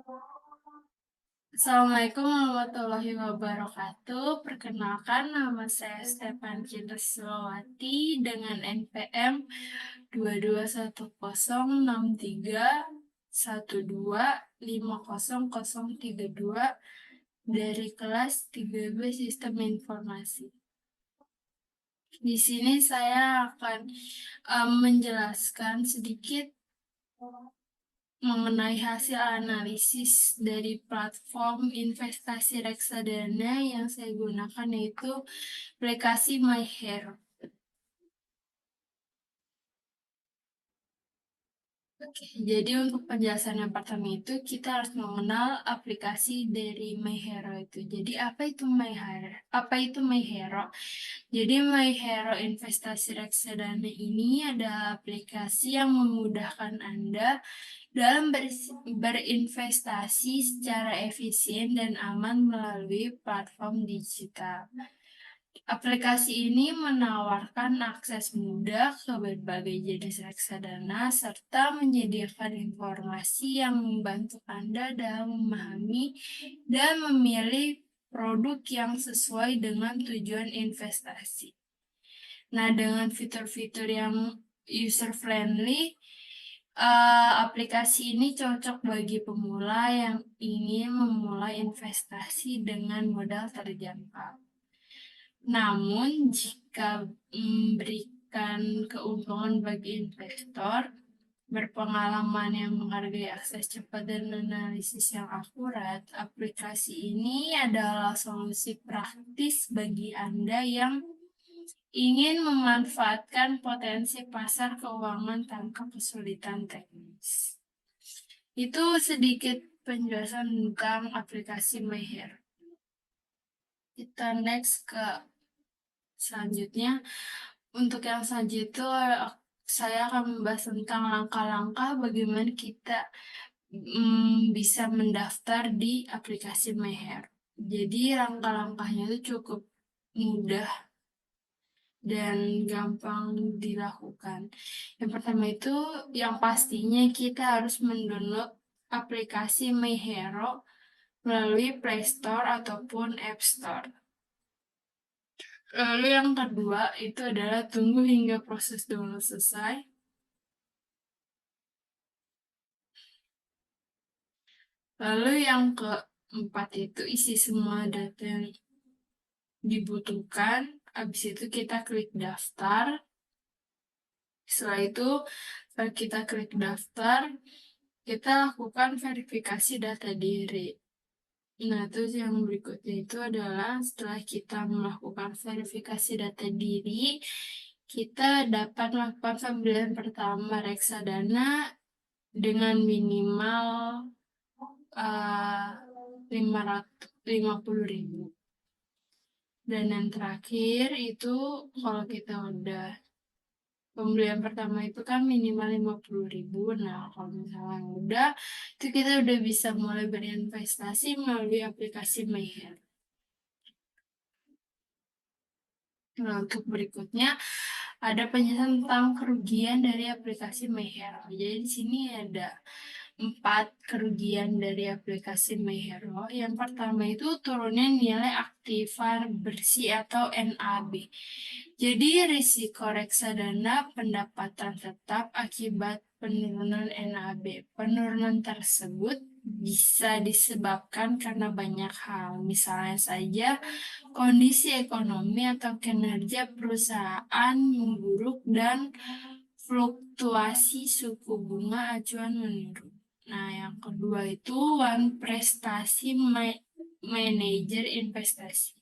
Assalamualaikum warahmatullahi wabarakatuh. Perkenalkan, nama saya Stefan Cinta Sulawati dengan NPM 221063125032 dari kelas 3B Sistem Informasi. Di sini saya akan menjelaskan sedikit mengenai hasil analisis dari platform investasi reksadana yang saya gunakan, yaitu aplikasi MyHero. Oke, jadi untuk penjelasan yang pertama itu kita harus mengenal aplikasi dari MyHero itu. Jadi apa itu MyHero? Jadi MyHero Investasi Reksadana ini adalah aplikasi yang memudahkan Anda dalam berinvestasi secara efisien dan aman melalui platform digital. Aplikasi ini menawarkan akses mudah ke berbagai jenis reksadana serta menyediakan informasi yang membantu Anda dalam memahami dan memilih produk yang sesuai dengan tujuan investasi. Nah, dengan fitur-fitur yang user-friendly, aplikasi ini cocok bagi pemula yang ingin memulai investasi dengan modal terjangkau. Namun, jika memberikan keuntungan bagi investor, berpengalaman yang menghargai akses cepat dan analisis yang akurat, aplikasi ini adalah solusi praktis bagi Anda yang ingin memanfaatkan potensi pasar keuangan tanpa kesulitan teknis. Itu sedikit penjelasan tentang aplikasi MyHero. Kita next ke selanjutnya. Untuk yang selanjutnya saya akan membahas tentang langkah-langkah bagaimana kita bisa mendaftar di aplikasi MyHero. Jadi langkah-langkahnya itu cukup mudah dan gampang dilakukan. Yang pertama itu yang pastinya kita harus mendownload aplikasi MyHero melalui Play Store ataupun App Store. Lalu yang kedua itu adalah tunggu hingga proses download selesai. Lalu yang keempat itu isi semua data yang dibutuhkan. Habis itu kita klik daftar. Setelah itu, setelah kita klik daftar, kita lakukan verifikasi data diri. Nah, terus yang berikutnya itu adalah setelah kita melakukan verifikasi data diri, kita dapat melakukan pembelian pertama reksadana dengan minimal 550.000. Dan yang terakhir itu kalau kita udah pembelian pertama itu kan minimal 50.000. Nah, kalau misalnya udah, itu kita udah bisa mulai berinvestasi melalui aplikasi MyHero. Nah, untuk berikutnya ada penjelasan tentang kerugian dari aplikasi MyHero. Jadi di sini ada 4 kerugian dari aplikasi MyHero. Yang pertama itu turunnya nilai aktifan bersih atau NAB. Jadi risiko reksadana pendapatan tetap akibat penurunan NAB. Penurunan tersebut bisa disebabkan karena banyak hal, misalnya saja kondisi ekonomi atau kinerja perusahaan memburuk dan fluktuasi suku bunga acuan menurun. Nah, yang kedua itu prestasi manajer investasi.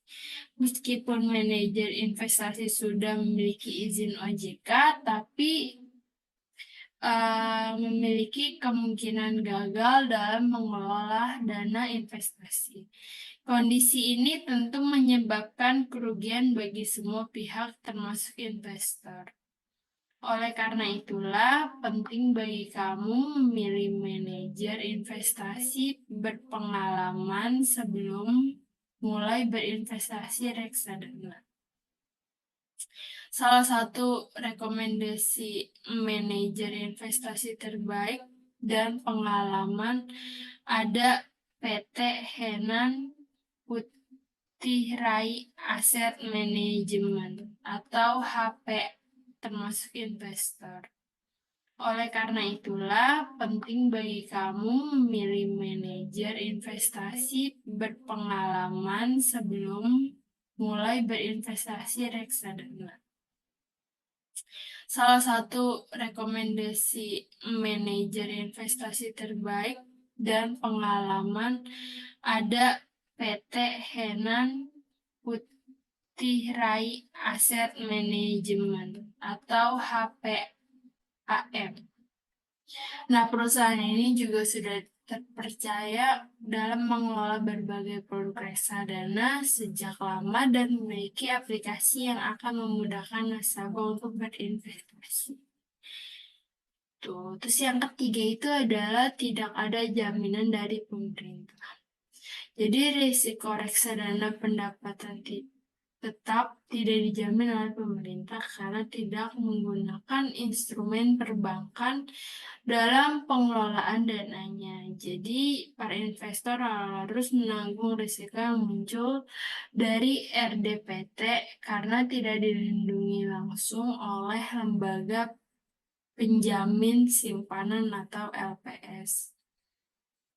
Meskipun manajer investasi sudah memiliki izin OJK, tapi memiliki kemungkinan gagal dalam mengelola dana investasi. Kondisi ini tentu menyebabkan kerugian bagi semua pihak termasuk investor. Oleh karena itulah, penting bagi kamu memilih manajer investasi berpengalaman sebelum mulai berinvestasi reksadana. Salah satu rekomendasi manajer investasi terbaik dan pengalaman ada PT Henan Putih Rai Asset Management atau HP, termasuk investor. Oleh karena itulah, penting bagi kamu memilih manajer investasi berpengalaman sebelum mulai berinvestasi reksadana. Salah satu rekomendasi manajer investasi terbaik dan pengalaman ada PT Henan Putih Rai Asset Management atau HPAM. Nah, perusahaan ini juga sudah terpercaya dalam mengelola berbagai produk reksadana sejak lama dan memiliki aplikasi yang akan memudahkan nasabah untuk berinvestasi. Terus yang ketiga itu adalah tidak ada jaminan dari pemerintah. Jadi risiko reksadana pendapatan tetap tidak dijamin oleh pemerintah karena tidak menggunakan instrumen perbankan dalam pengelolaan dananya. Jadi, para investor harus menanggung risiko yang muncul dari RDPT karena tidak dilindungi langsung oleh lembaga penjamin simpanan atau LPS.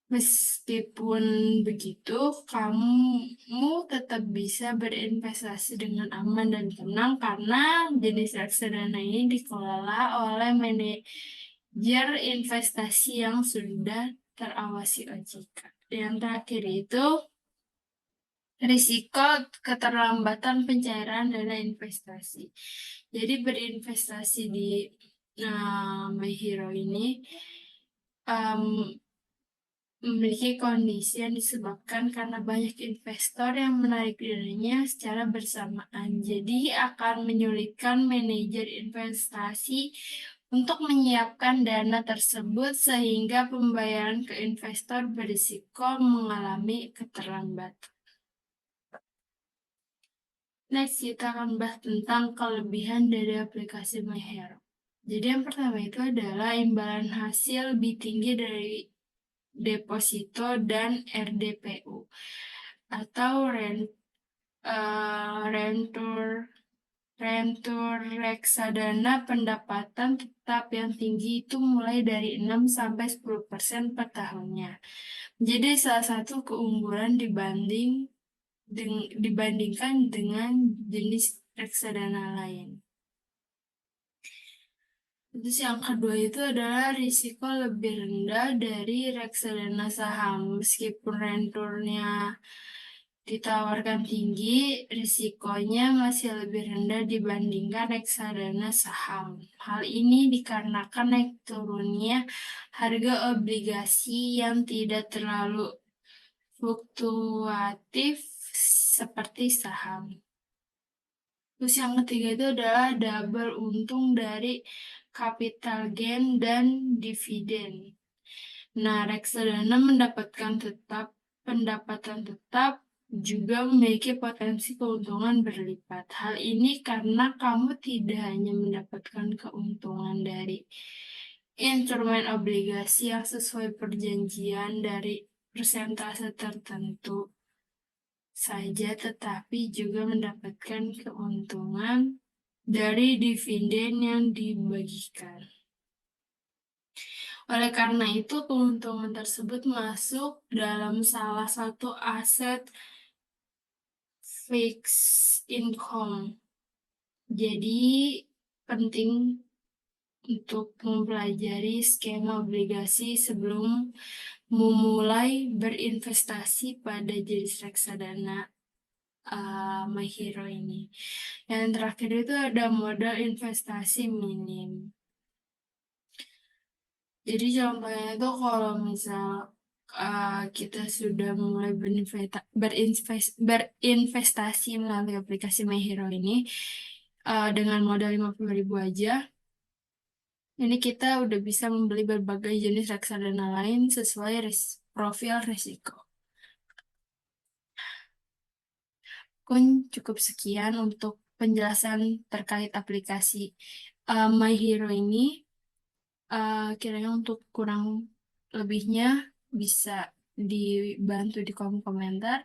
Meskipun begitu, kamu tetap bisa berinvestasi dengan aman dan tenang karena jenis reksadana ini dikelola oleh manajer investasi yang sudah terawasi OJK. Yang terakhir itu risiko keterlambatan pencairan dana investasi. Jadi berinvestasi di MyHero ini memiliki kondisi yang disebabkan karena banyak investor yang menarik dananya secara bersamaan. Jadi akan menyulitkan manajer investasi untuk menyiapkan dana tersebut sehingga pembayaran ke investor berisiko mengalami keterlambatan. Next, kita akan bahas tentang kelebihan dari aplikasi MyHero. Jadi yang pertama itu adalah imbalan hasil lebih tinggi dari deposito dan RDPU atau rentur reksadana pendapatan tetap yang tinggi itu mulai dari 6-10% per tahunnya. Jadi salah satu keunggulan dibandingkan dengan jenis reksadana lain. Terus yang kedua itu adalah risiko lebih rendah dari reksadana saham. Meskipun renturnya ditawarkan tinggi, risikonya masih lebih rendah dibandingkan reksadana saham. Hal ini dikarenakan naik turunnya harga obligasi yang tidak terlalu fluktuatif seperti saham. Terus yang ketiga itu adalah double untung dari capital gain dan dividen. Nah, reksadana mendapatkan pendapatan tetap juga memiliki potensi keuntungan berlipat. Hal ini karena kamu tidak hanya mendapatkan keuntungan dari instrumen obligasi yang sesuai perjanjian dari persentase tertentu saja, tetapi juga mendapatkan keuntungan dari dividen yang dibagikan. Oleh karena itu, keuntungan tersebut masuk dalam salah satu aset fixed income. Jadi, penting untuk mempelajari skema obligasi sebelum memulai berinvestasi pada jenis reksadana MyHero ini. Yang terakhir itu ada modal investasi minim. Jadi contohnya itu kalau misal kita sudah mulai berinvestasi melalui aplikasi MyHero ini dengan modal 50.000 aja, ini kita udah bisa membeli berbagai jenis reksadana lain sesuai profil risiko. Cukup sekian untuk penjelasan terkait aplikasi MyHero ini. Kiranya untuk kurang lebihnya bisa dibantu di kolom komentar.